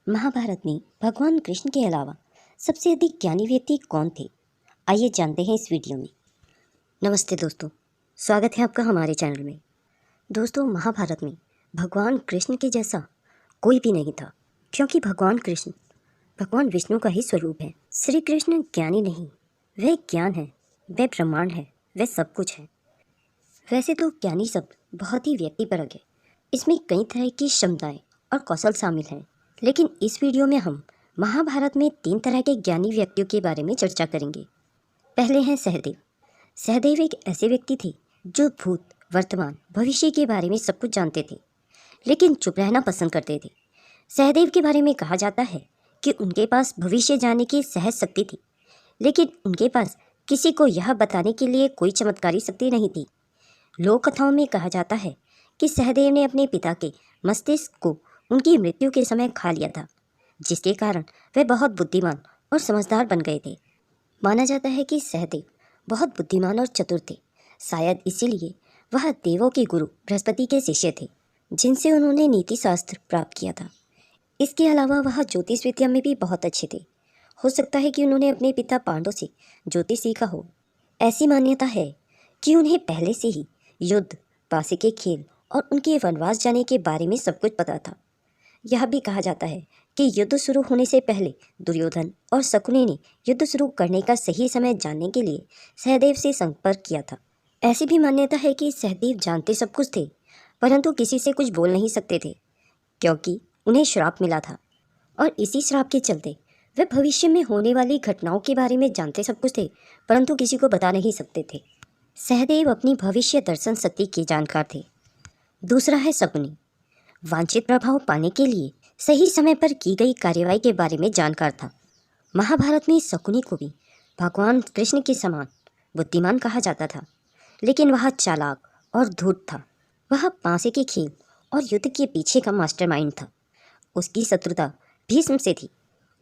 महाभारत में भगवान कृष्ण के अलावा सबसे अधिक ज्ञानी व्यक्ति कौन थे? आइए जानते हैं इस वीडियो में। नमस्ते दोस्तों, स्वागत है आपका हमारे चैनल में। दोस्तों, महाभारत में भगवान कृष्ण के जैसा कोई भी नहीं था, क्योंकि भगवान कृष्ण भगवान विष्णु का ही स्वरूप है। श्री कृष्ण ज्ञानी नहीं, वह ज्ञान है, वह ब्रह्मांड है, वह सब कुछ है। वैसे तो ज्ञानी शब्द बहुत ही व्यक्तिपरक है, इसमें कई तरह की क्षमताएं और कौशल शामिल हैं। लेकिन इस वीडियो में हम महाभारत में 3 तरह के ज्ञानी व्यक्तियों के बारे में चर्चा करेंगे। पहले हैं सहदेव। सहदेव एक ऐसे व्यक्ति थे जो भूत, वर्तमान, भविष्य के बारे में सब कुछ जानते थे, लेकिन चुप रहना पसंद करते थे। सहदेव के बारे में कहा जाता है कि उनके पास भविष्य जानने की सहज शक्ति थी, लेकिन उनके पास किसी को यह बताने के लिए कोई चमत्कारी शक्ति नहीं थी। लोक कथाओं में कहा जाता है कि सहदेव ने अपने पिता के मस्तिष्क को उनकी मृत्यु के समय खा लिया था, जिसके कारण वे बहुत बुद्धिमान और समझदार बन गए थे। माना जाता है कि सहदेव बहुत बुद्धिमान और चतुर थे, शायद इसीलिए वह देवों के गुरु बृहस्पति के शिष्य थे, जिनसे उन्होंने नीति शास्त्र प्राप्त किया था। इसके अलावा वह ज्योतिष विद्या में भी बहुत अच्छे थे। हो सकता है कि उन्होंने अपने पिता पांडु से ज्योतिष सीखा हो। ऐसी मान्यता है कि उन्हें पहले से ही युद्ध, पासे के खेल और उनके वनवास जाने के बारे में सब कुछ पता था। यह भी कहा जाता है कि युद्ध शुरू होने से पहले दुर्योधन और शकुनी ने युद्ध शुरू करने का सही समय जानने के लिए सहदेव से संपर्क किया था। ऐसी भी मान्यता है कि सहदेव जानते सब कुछ थे, परंतु किसी से कुछ बोल नहीं सकते थे, क्योंकि उन्हें श्राप मिला था, और इसी श्राप के चलते वे भविष्य में होने वाली घटनाओं के बारे में जानते सब कुछ थे, परंतु किसी को बता नहीं सकते थे। सहदेव अपनी भविष्य दर्शन शक्ति के जानकार थे। दूसरा है शकुनी। वांछित प्रभाव पाने के लिए सही समय पर की गई कार्यवाही के बारे में जानकार था। महाभारत में शकुनी को भी भगवान कृष्ण के समान बुद्धिमान कहा जाता था, लेकिन वह चालाक और धूर्त था। वह पासे के खेल और युद्ध के पीछे का मास्टरमाइंड था। उसकी शत्रुता भीष्म से थी।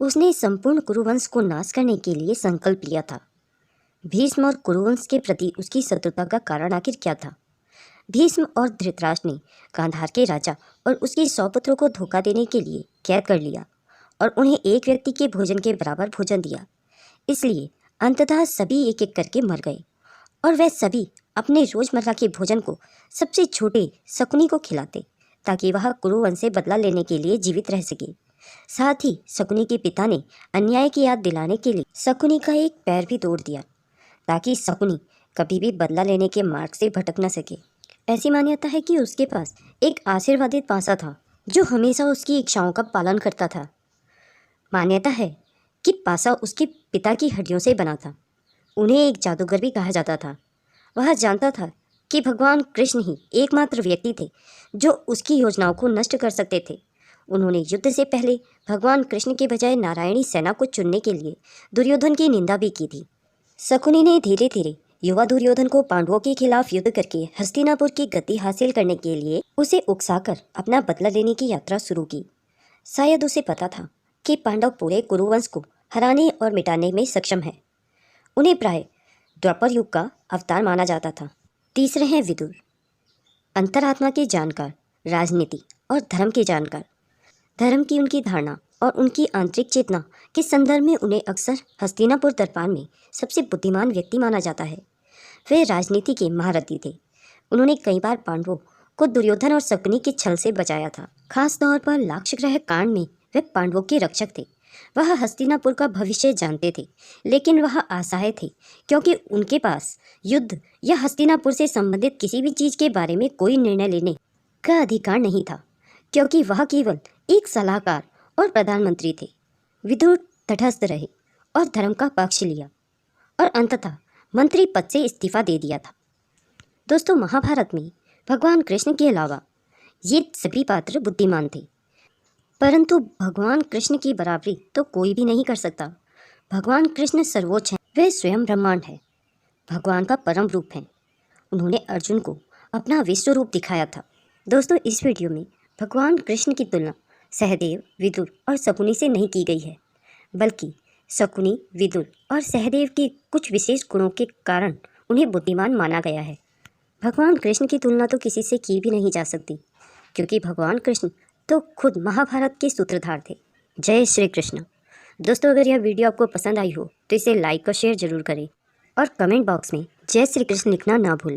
उसने संपूर्ण कुरुवंश को नाश करने के लिए संकल्प लिया था। भीष्म और कुरुवंश के प्रति उसकी शत्रुता का कारण आखिर क्या था? भीष्म और धृतराष्ट्र ने गांधार के राजा और उसके 100 पुत्रों को धोखा देने के लिए कैद कर लिया और उन्हें एक व्यक्ति के भोजन के बराबर भोजन दिया। इसलिए अंततः सभी एक एक करके मर गए, और वह सभी अपने रोजमर्रा के भोजन को सबसे छोटे शकुनी को खिलाते, ताकि वह कुरुवंश से बदला लेने के लिए जीवित रह सके। साथ ही शकुनी के पिता ने अन्याय की याद दिलाने के लिए शकुनी का एक पैर भी तोड़ दिया, ताकि शकुनी कभी भी बदला लेने के मार्ग से भटक न सके। ऐसी मान्यता है कि उसके पास एक आशीर्वादित पासा था जो हमेशा उसकी इच्छाओं का पालन करता था। मान्यता है कि पासा उसके पिता की हड्डियों से बना था। उन्हें एक जादूगर भी कहा जाता था। वह जानता था कि भगवान कृष्ण ही एकमात्र व्यक्ति थे जो उसकी योजनाओं को नष्ट कर सकते थे। उन्होंने युद्ध से पहले भगवान कृष्ण के बजाय नारायणी सेना को चुनने के लिए दुर्योधन की निंदा भी की थी। शकुनी ने धीरे धीरे युवा दुर्योधन को पांडवों के खिलाफ युद्ध करके हस्तिनापुर की गद्दी हासिल करने के लिए उसे उकसाकर अपना बदला लेने की यात्रा शुरू की। शायद उसे पता था कि पांडव पूरे कुरुवंश को हराने और मिटाने में सक्षम है। उन्हें प्राय द्वापर युग का अवतार माना जाता था। तीसरे हैं विदुर। अंतरात्मा के जानकार, राजनीति और धर्म के जानकार। धर्म की उनकी धारणा और उनकी आंतरिक चेतना के संदर्भ में उन्हें अक्सर हस्तिनापुर दरबार में सबसे बुद्धिमान व्यक्ति माना जाता है। वे राजनीति के महारथी थे। उन्होंने कई बार पांडवों को दुर्योधन और शकुनी के छल से बचाया था। खास तौर पर लाक्षागृह कांड में वे पांडवों के रक्षक थे। वह हस्तिनापुर का भविष्य जानते थे, लेकिन वह असहाय थे, क्योंकि उनके पास युद्ध या हस्तिनापुर से संबंधित किसी भी चीज़ के बारे में कोई निर्णय लेने का अधिकार नहीं था, क्योंकि वह केवल एक सलाहकार और प्रधानमंत्री थे। विदुर तटस्थ रहे और धर्म का पक्ष लिया, और अंततः मंत्री पद से इस्तीफा दे दिया था। दोस्तों, महाभारत में भगवान कृष्ण के अलावा ये सभी पात्र बुद्धिमान थे, परंतु भगवान कृष्ण की बराबरी तो कोई भी नहीं कर सकता। भगवान कृष्ण सर्वोच्च हैं। वे स्वयं ब्रह्मांड है, भगवान का परम रूप है। उन्होंने अर्जुन को अपना विश्व रूप दिखाया था। दोस्तों, इस वीडियो में भगवान कृष्ण की तुलना सहदेव, विदुर और शकुनी से नहीं की गई है, बल्कि शकुनी, विदुर और सहदेव के कुछ विशेष गुणों के कारण उन्हें बुद्धिमान माना गया है। भगवान कृष्ण की तुलना तो किसी से की भी नहीं जा सकती, क्योंकि भगवान कृष्ण तो खुद महाभारत के सूत्रधार थे। जय श्री कृष्ण। दोस्तों, अगर यह वीडियो आपको पसंद आई हो तो इसे लाइक और शेयर जरूर करें और कमेंट बॉक्स में जय श्री कृष्ण लिखना ना भूलें।